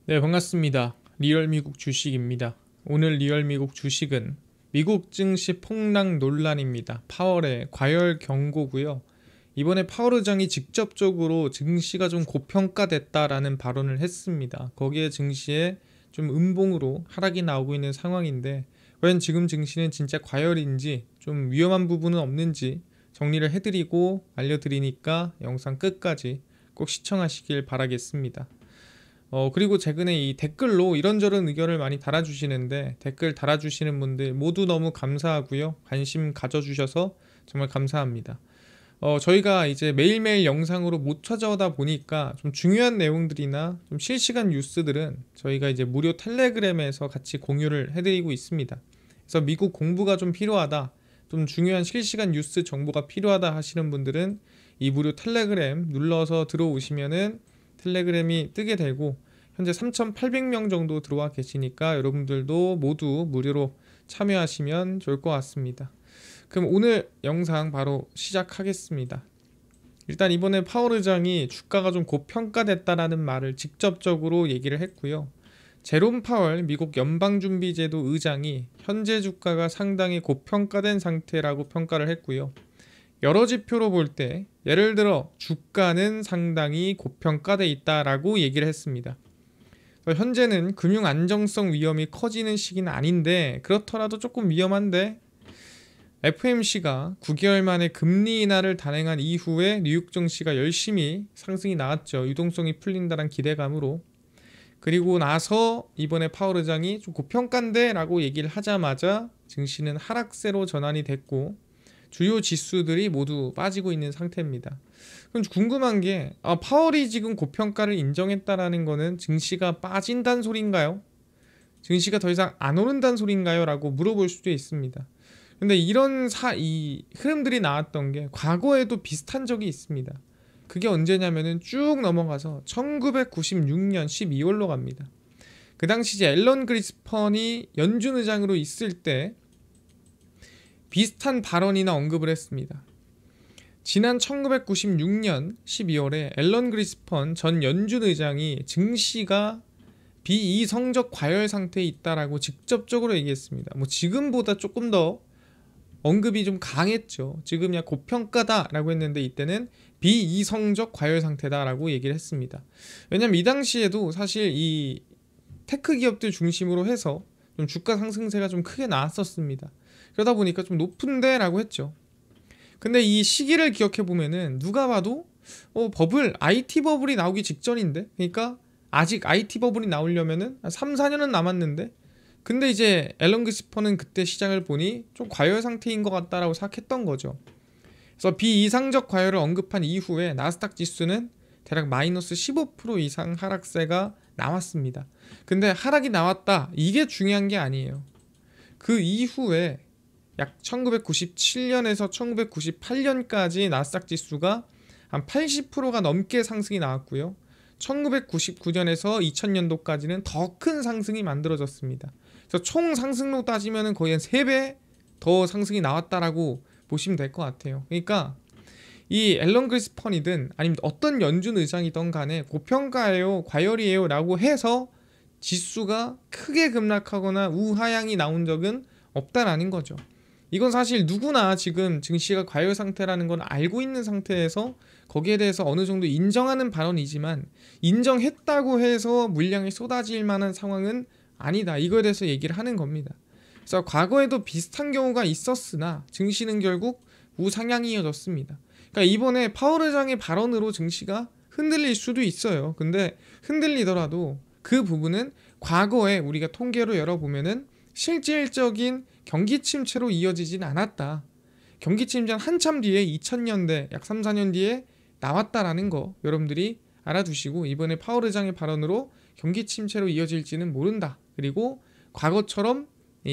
네, 반갑습니다. 리얼 미국 주식입니다. 오늘 리얼 미국 주식은 미국 증시 폭락 논란입니다. 파월의 과열 경고고요. 이번에 파월 의장이 직접적으로 증시가 좀 고평가됐다라는 발언을 했습니다. 거기에 증시에 좀 음봉으로 하락이 나오고 있는 상황인데, 과연 지금 증시는 진짜 과열인지 좀 위험한 부분은 없는지 정리를 해드리고 알려드리니까 영상 끝까지 꼭 시청하시길 바라겠습니다. 그리고 최근에 이 댓글로 이런저런 의견을 많이 달아주시는데, 댓글 달아주시는 분들 모두 너무 감사하고요. 관심 가져주셔서 정말 감사합니다. 저희가 이제 매일매일 영상으로 못 찾아오다 보니까 좀 중요한 내용들이나 좀 실시간 뉴스들은 저희가 이제 무료 텔레그램에서 같이 공유를 해드리고 있습니다. 그래서 미국 공부가 좀 필요하다, 좀 중요한 실시간 뉴스 정보가 필요하다 하시는 분들은 이 무료 텔레그램 눌러서 들어오시면은 텔레그램이 뜨게 되고, 현재 3,800명 정도 들어와 계시니까 여러분들도 모두 무료로 참여하시면 좋을 것 같습니다. 그럼 오늘 영상 바로 시작하겠습니다. 일단 이번에 파월 의장이 주가가 좀 고평가됐다라는 말을 직접적으로 얘기를 했고요. 제롬 파월 미국 연방준비제도 의장이 현재 주가가 상당히 고평가된 상태라고 평가를 했고요. 여러 지표로 볼 때 예를 들어 주가는 상당히 고평가돼 있다라고 얘기를 했습니다. 현재는 금융 안정성 위험이 커지는 시기는 아닌데, 그렇더라도 조금 위험한데, FMC가 9개월 만에 금리 인하를 단행한 이후에 뉴욕 증시가 열심히 상승이 나왔죠. 유동성이 풀린다는 기대감으로. 그리고 나서 이번에 파월 의장이 좀 고평가인데 라고 얘기를 하자마자 증시는 하락세로 전환이 됐고, 주요 지수들이 모두 빠지고 있는 상태입니다. 그럼 궁금한 게, 파월이 지금 고평가를 인정했다라는 거는 증시가 빠진다는 소린가요? 증시가 더 이상 안 오른다는 소린가요? 라고 물어볼 수도 있습니다. 근데 이 흐름들이 나왔던 게 과거에도 비슷한 적이 있습니다. 그게 언제냐면은 쭉 넘어가서 1996년 12월로 갑니다. 그 당시 이제 앨런 그리스펀이 연준 의장으로 있을 때 비슷한 발언이나 언급을 했습니다. 지난 1996년 12월에 앨런 그리스펀 전 연준 의장이 증시가 비이성적 과열 상태에 있다라고 직접적으로 얘기했습니다. 뭐 지금보다 조금 더 언급이 좀 강했죠. 지금 야 고평가다라고 했는데 이때는 비이성적 과열 상태다라고 얘기를 했습니다. 왜냐면 이 당시에도 사실 이 테크 기업들 중심으로 해서 좀 주가 상승세가 좀 크게 나왔었습니다. 그러다 보니까 좀 높은데 라고 했죠. 근데 이 시기를 기억해 보면은 누가 봐도 IT 버블이 나오기 직전인데, 그러니까 아직 IT 버블이 나오려면은 3, 4년은 남았는데, 근데 이제 앨런 그리스펀은 그때 시장을 보니 좀 과열 상태인 것 같다라고 생각했던 거죠. 그래서 비이상적 과열을 언급한 이후에 나스닥 지수는 대략 마이너스 15% 이상 하락세가 나왔습니다. 근데 하락이 나왔다, 이게 중요한 게 아니에요. 그 이후에 약 1997년에서 1998년까지 나스닥 지수가 한 80%가 넘게 상승이 나왔고요. 1999년에서 2000년도까지는 더 큰 상승이 만들어졌습니다. 그래서 총 상승로 따지면 거의 한 3배 더 상승이 나왔다라고 보시면 될 것 같아요. 그러니까 이 앨런 그리스펀이든 아니면 어떤 연준 의장이든 간에 고평가예요, 과열이에요 라고 해서 지수가 크게 급락하거나 우하향이 나온 적은 없다라는 거죠. 이건 사실 누구나 지금 증시가 과열 상태라는 건 알고 있는 상태에서 거기에 대해서 어느 정도 인정하는 발언이지만, 인정했다고 해서 물량이 쏟아질 만한 상황은 아니다, 이거에 대해서 얘기를 하는 겁니다. 그래서 과거에도 비슷한 경우가 있었으나 증시는 결국 우상향이 이어졌습니다. 그러니까 이번에 파월 의장의 발언으로 증시가 흔들릴 수도 있어요. 근데 흔들리더라도 그 부분은 과거에 우리가 통계로 열어보면은 실질적인 경기 침체로 이어지진 않았다. 경기 침체는 한참 뒤에 2000년대 약 3, 4년 뒤에 나왔다라는 거 여러분들이 알아두시고, 이번에 파월 의장의 발언으로 경기 침체로 이어질지는 모른다. 그리고 과거처럼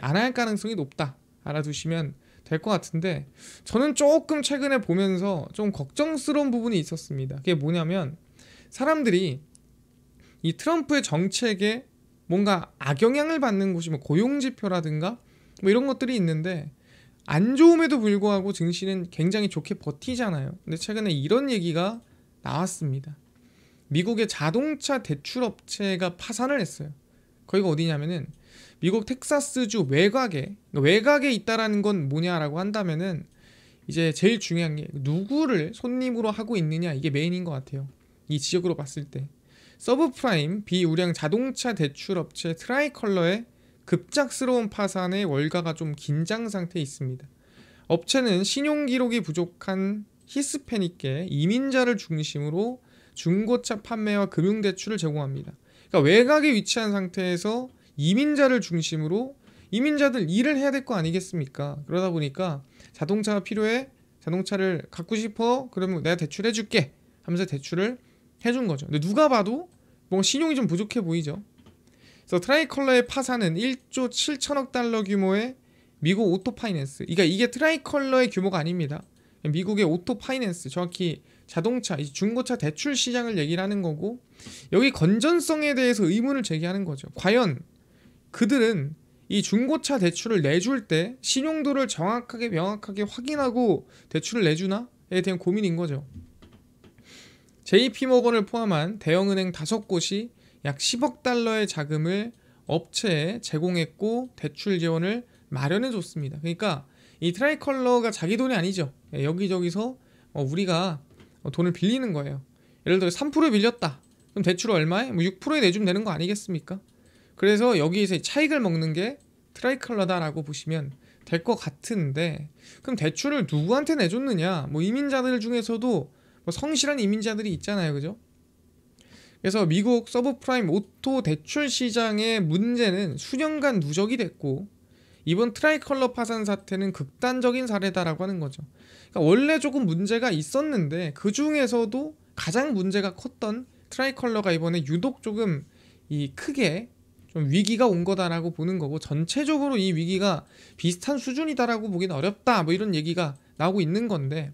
안 할 가능성이 높다. 알아두시면 될 것 같은데, 저는 조금 최근에 보면서 좀 걱정스러운 부분이 있었습니다. 그게 뭐냐면, 사람들이 이 트럼프의 정책에 뭔가 악영향을 받는 곳이 뭐 고용지표라든가 뭐 이런 것들이 있는데, 안 좋음에도 불구하고 증시는 굉장히 좋게 버티잖아요. 근데 최근에 이런 얘기가 나왔습니다. 미국의 자동차 대출업체가 파산을 했어요. 거기가 어디냐면은 미국 텍사스주 외곽에 있다라는 건 뭐냐라고 한다면은 이제 제일 중요한 게 누구를 손님으로 하고 있느냐, 이게 메인인 것 같아요. 이 지역으로 봤을 때 서브프라임 비우량 자동차 대출업체 트라이컬러의 급작스러운 파산에 월가가 좀 긴장 상태에 있습니다. 업체는 신용기록이 부족한 히스패닉계 이민자를 중심으로 중고차 판매와 금융대출을 제공합니다. 그러니까 외곽에 위치한 상태에서 이민자를 중심으로 이민자들 일을 해야 될 거 아니겠습니까? 그러다 보니까 자동차가 필요해, 자동차를 갖고 싶어, 그러면 내가 대출해 줄게 하면서 대출을 해준 거죠. 근데 누가 봐도 뭔가 신용이 좀 부족해 보이죠. 그래서 트라이컬러의 파산은 1조 7천억 달러 규모의 미국 오토 파이낸스, 그러니까 이게 트라이컬러의 규모가 아닙니다. 미국의 오토 파이낸스, 정확히 자동차, 중고차 대출 시장을 얘기를 하는 거고, 여기 건전성에 대해서 의문을 제기하는 거죠. 과연 그들은 이 중고차 대출을 내줄 때 신용도를 정확하게 명확하게 확인하고 대출을 내주나에 대한 고민인 거죠. JP모건을 포함한 대형은행 5곳이 약 10억 달러의 자금을 업체에 제공했고 대출 지원을 마련해 줬습니다. 그러니까 이 트라이컬러가 자기 돈이 아니죠. 여기저기서 우리가 돈을 빌리는 거예요. 예를 들어 3% 빌렸다. 그럼 대출 얼마에? 6%에 내주면 되는 거 아니겠습니까? 그래서 여기에서 차익을 먹는 게 트라이컬러다라고 보시면 될 것 같은데, 그럼 대출을 누구한테 내줬느냐? 이민자들 중에서도 성실한 이민자들이 있잖아요, 그죠? 그래서 미국 서브프라임 오토 대출 시장의 문제는 수년간 누적이 됐고, 이번 트라이컬러 파산 사태는 극단적인 사례다라고 하는 거죠. 그러니까 원래 조금 문제가 있었는데 그 중에서도 가장 문제가 컸던 트라이컬러가 이번에 유독 조금 크게 좀 위기가 온 거다라고 보는 거고, 전체적으로 이 위기가 비슷한 수준이다라고 보기는 어렵다, 이런 얘기가 나오고 있는 건데,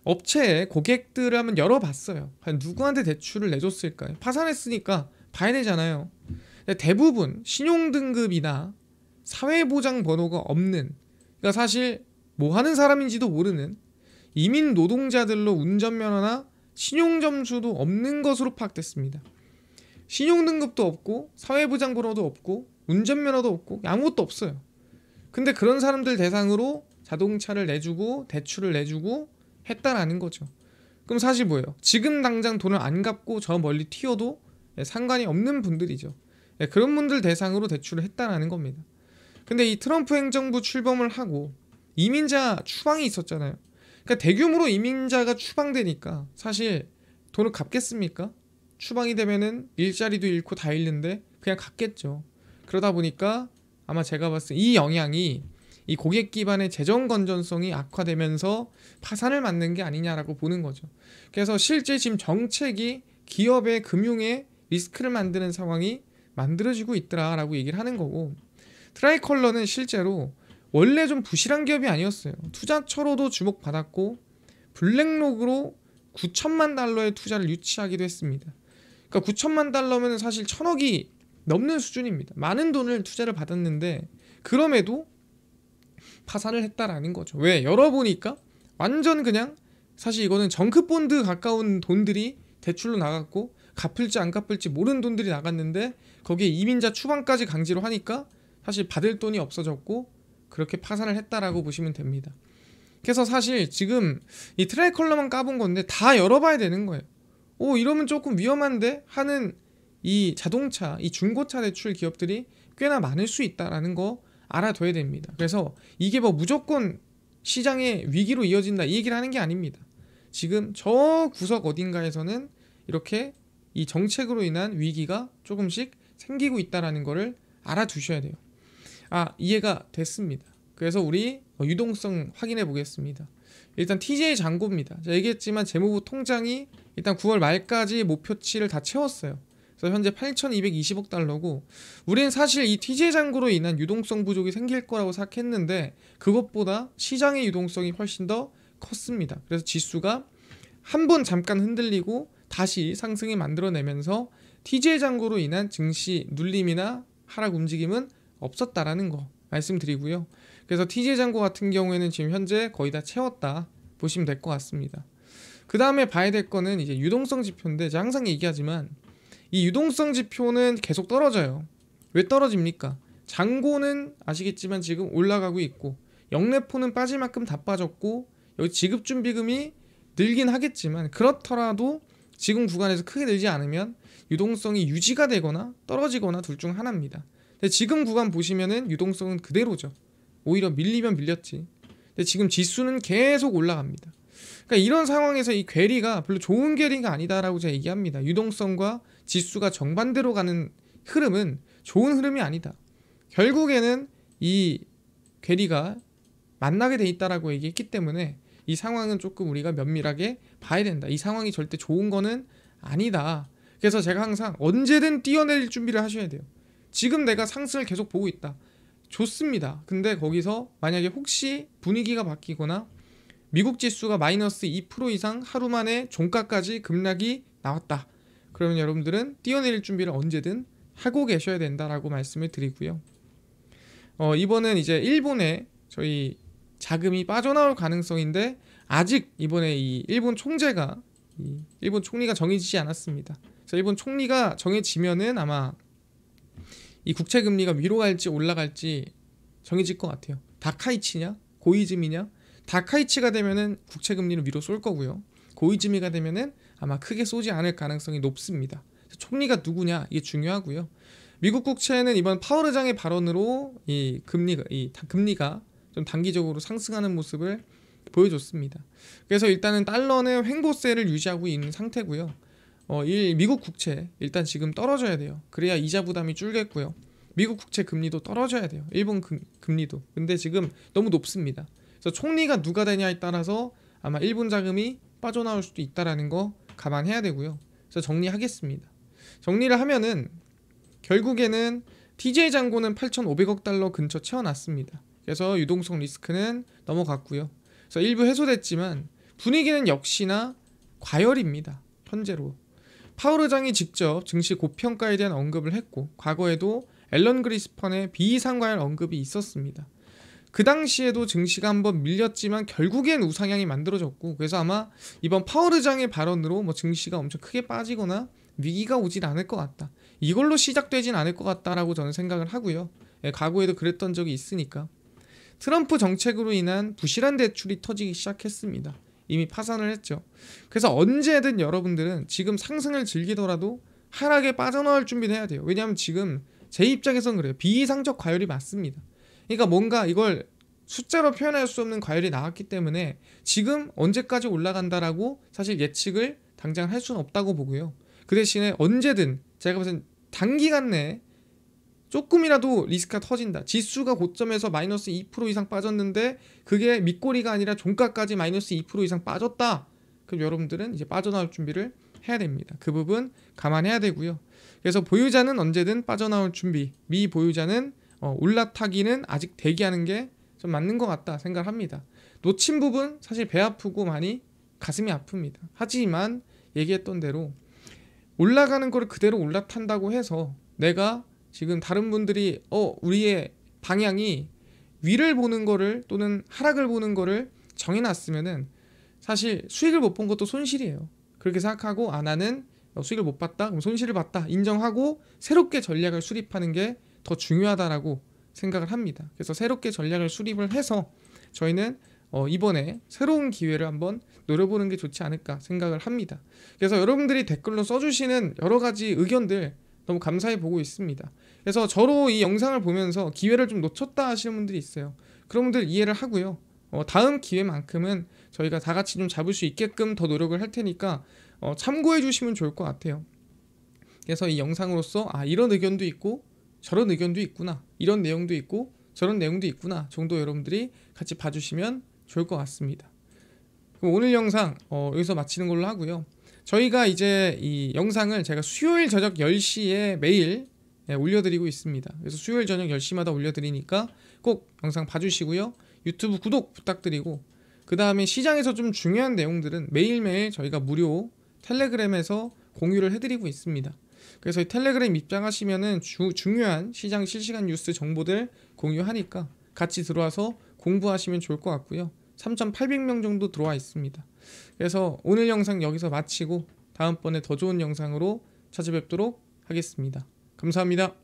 업체에 고객들을 한번 열어봤어요. 과연 누구한테 대출을 내줬을까요? 파산했으니까 봐야 되잖아요. 대부분 신용등급이나 사회보장 번호가 없는, 그러니까 사실 뭐 하는 사람인지도 모르는 이민 노동자들로 운전면허나 신용점수도 없는 것으로 파악됐습니다. 신용등급도 없고 사회보장 번호도 없고 운전면허도 없고 아무것도 없어요. 근데 그런 사람들 대상으로 자동차를 내주고 대출을 내주고 했다라는 거죠. 그럼 사실 뭐예요? 지금 당장 돈을 안 갚고 저 멀리 튀어도 상관이 없는 분들이죠. 그런 분들 대상으로 대출을 했다라는 겁니다. 근데 이 트럼프 행정부 출범을 하고 이민자 추방이 있었잖아요. 그러니까 대규모로 이민자가 추방되니까 사실 돈을 갚겠습니까? 추방이 되면은 일자리도 잃고 다 잃는데 그냥 갔겠죠. 그러다 보니까 아마 제가 봤을 때 이 영향이 이 고객 기반의 재정 건전성이 악화되면서 파산을 맞는 게 아니냐라고 보는 거죠. 그래서 실제 지금 정책이 기업의 금융에 리스크를 만드는 상황이 만들어지고 있더라라고 얘기를 하는 거고, 트라이컬러는 실제로 원래 좀 부실한 기업이 아니었어요. 투자처로도 주목받았고 블랙록으로 9천만 달러의 투자를 유치하기도 했습니다. 그러니까 9천만 달러면 사실 1,000억이 넘는 수준입니다. 많은 돈을 투자를 받았는데 그럼에도 파산을 했다라는 거죠. 왜? 열어보니까 완전 그냥 사실 이거는 정크본드 가까운 돈들이 대출로 나갔고 갚을지 안 갚을지 모르는 돈들이 나갔는데 거기에 이민자 추방까지 강제로 하니까 사실 받을 돈이 없어졌고 그렇게 파산을 했다라고 보시면 됩니다. 그래서 사실 지금 이 트라이컬러만 까본 건데 다 열어봐야 되는 거예요. 이러면 조금 위험한데 하는 이 자동차, 이 중고차 대출 기업들이 꽤나 많을 수 있다라는 거 알아둬야 됩니다. 그래서 이게 무조건 시장의 위기로 이어진다 이 얘기를 하는 게 아닙니다. 지금 저 구석 어딘가에서는 이렇게 이 정책으로 인한 위기가 조금씩 생기고 있다라는 거를 알아두셔야 돼요. 이해가 됐습니다. 그래서 우리 유동성 확인해 보겠습니다. 일단 TJ 잔고입니다. 제가 얘기했지만 재무부 통장이 일단 9월 말까지 목표치를 다 채웠어요. 그래서 현재 8,220억 달러고, 우리는 사실 이 TJ 잔고로 인한 유동성 부족이 생길 거라고 생각했는데 그것보다 시장의 유동성이 훨씬 더 컸습니다. 그래서 지수가 한 번 잠깐 흔들리고 다시 상승이 만들어내면서 TJ 잔고로 인한 증시 눌림이나 하락 움직임은 없었다라는 거 말씀드리고요. 그래서 TJ 잔고 같은 경우에는 지금 현재 거의 다 채웠다 보시면 될 것 같습니다. 그 다음에 봐야 될 거는 이제 유동성 지표인데, 제가 항상 얘기하지만 이 유동성 지표는 계속 떨어져요. 왜 떨어집니까? 잔고는 아시겠지만 지금 올라가고 있고, 영래포는 빠질 만큼 다 빠졌고, 여기 지급준비금이 늘긴 하겠지만 그렇더라도 지금 구간에서 크게 늘지 않으면 유동성이 유지가 되거나 떨어지거나 둘 중 하나입니다. 근데 지금 구간 보시면은 유동성은 그대로죠. 오히려 밀리면 밀렸지. 근데 지금 지수는 계속 올라갑니다. 그러니까 이런 상황에서 이 괴리가 별로 좋은 괴리가 아니다라고 제가 얘기합니다. 유동성과 지수가 정반대로 가는 흐름은 좋은 흐름이 아니다. 결국에는 이 괴리가 만나게 돼 있다라고 얘기했기 때문에 이 상황은 조금 우리가 면밀하게 봐야 된다. 이 상황이 절대 좋은 거는 아니다. 그래서 제가 항상 언제든 뛰어내릴 준비를 하셔야 돼요. 지금 내가 상승을 계속 보고 있다. 좋습니다. 근데 거기서 만약에 혹시 분위기가 바뀌거나 미국 지수가 마이너스 2% 이상 하루 만에 종가까지 급락이 나왔다. 그러면 여러분들은 뛰어내릴 준비를 언제든 하고 계셔야 된다라고 말씀을 드리고요. 이번은 이제 일본에 저희 자금이 빠져나올 가능성인데, 아직 이번에 이 일본 총재가 일본 총리가 정해지지 않았습니다. 그래서 일본 총리가 정해지면은 아마 이 국채 금리가 위로 갈지 올라갈지 정해질 것 같아요. 다카이치냐 고이즈미냐. 다카이치가 되면은 국채 금리를 위로 쏠 거고요. 고이즈미가 되면은 아마 크게 쏘지 않을 가능성이 높습니다. 총리가 누구냐 이게 중요하고요. 미국 국채는 이번 파월 의장의 발언으로 이 금리가 좀 단기적으로 상승하는 모습을 보여줬습니다. 그래서 일단은 달러는 횡보세를 유지하고 있는 상태고요. 미국 국채 일단 지금 떨어져야 돼요. 그래야 이자 부담이 줄겠고요. 미국 국채 금리도 떨어져야 돼요. 일본 금리도. 근데 지금 너무 높습니다. 그래서 총리가 누가 되냐에 따라서 아마 일본 자금이 빠져나올 수도 있다라는 거 감안해야 되고요. 그래서 정리하겠습니다. 정리를 하면은 결국에는 TJ 잔고는 8,500억 달러 근처 채워놨습니다. 그래서 유동성 리스크는 넘어갔고요. 그래서 일부 해소됐지만 분위기는 역시나 과열입니다. 현재로. 파월 의장이 직접 증시 고평가에 대한 언급을 했고, 과거에도 앨런 그리스펀의 비이상과열 언급이 있었습니다. 그 당시에도 증시가 한번 밀렸지만 결국엔 우상향이 만들어졌고, 그래서 아마 이번 파월 의장의 발언으로 뭐 증시가 엄청 크게 빠지거나 위기가 오진 않을 것 같다. 이걸로 시작되진 않을 것 같다라고 저는 생각을 하고요. 과거에도 그랬던 적이 있으니까. 트럼프 정책으로 인한 부실한 대출이 터지기 시작했습니다. 이미 파산을 했죠. 그래서 언제든 여러분들은 지금 상승을 즐기더라도 하락에 빠져나올 준비를 해야 돼요. 왜냐하면 지금 제 입장에선 그래요. 비이상적 과열이 맞습니다. 그러니까 뭔가 이걸 숫자로 표현할 수 없는 과열이 나왔기 때문에 지금 언제까지 올라간다라고 사실 예측을 당장 할 수는 없다고 보고요. 그 대신에 언제든 제가 무슨 단기간 내에 조금이라도 리스크가 터진다. 지수가 고점에서 마이너스 2% 이상 빠졌는데 그게 밑꼬리가 아니라 종가까지 마이너스 2% 이상 빠졌다. 그럼 여러분들은 이제 빠져나올 준비를 해야 됩니다. 그 부분 감안해야 되고요. 그래서 보유자는 언제든 빠져나올 준비, 미보유자는 올라타기는 아직 대기하는 게 좀 맞는 것 같다 생각합니다. 놓친 부분 사실 배 아프고 많이 가슴이 아픕니다. 하지만 얘기했던 대로 올라가는 거를 그대로 올라탄다고 해서 내가 지금 다른 분들이 우리의 방향이 위를 보는 거를 또는 하락을 보는 거를 정해놨으면은 사실 수익을 못 본 것도 손실이에요. 그렇게 생각하고 나는 수익을 못 봤다? 그럼 손실을 봤다 인정하고 새롭게 전략을 수립하는 게 더 중요하다라고 생각을 합니다. 그래서 새롭게 전략을 수립을 해서 저희는 이번에 새로운 기회를 한번 노려보는 게 좋지 않을까 생각을 합니다. 그래서 여러분들이 댓글로 써주시는 여러 가지 의견들 너무 감사히 보고 있습니다. 그래서 저로 이 영상을 보면서 기회를 좀 놓쳤다 하시는 분들이 있어요. 그런 분들 이해를 하고요. 다음 기회만큼은 저희가 다 같이 좀 잡을 수 있게끔 더 노력을 할 테니까 참고해 주시면 좋을 것 같아요. 그래서 이 영상으로서 이런 의견도 있고 저런 의견도 있구나, 이런 내용도 있고 저런 내용도 있구나 정도 여러분들이 같이 봐주시면 좋을 것 같습니다. 그럼 오늘 영상 여기서 마치는 걸로 하고요. 저희가 이제 이 영상을 제가 수요일 저녁 10시에 매일 올려드리고 있습니다. 그래서 수요일 저녁 10시마다 올려드리니까 꼭 영상 봐주시고요. 유튜브 구독 부탁드리고, 그 다음에 시장에서 좀 중요한 내용들은 매일매일 저희가 무료 텔레그램에서 공유를 해드리고 있습니다. 그래서 이 텔레그램 입장하시면은 중요한 시장 실시간 뉴스 정보들 공유하니까 같이 들어와서 공부하시면 좋을 것 같고요. 3,800명 정도 들어와 있습니다. 그래서 오늘 영상 여기서 마치고 다음번에 더 좋은 영상으로 찾아뵙도록 하겠습니다. 감사합니다.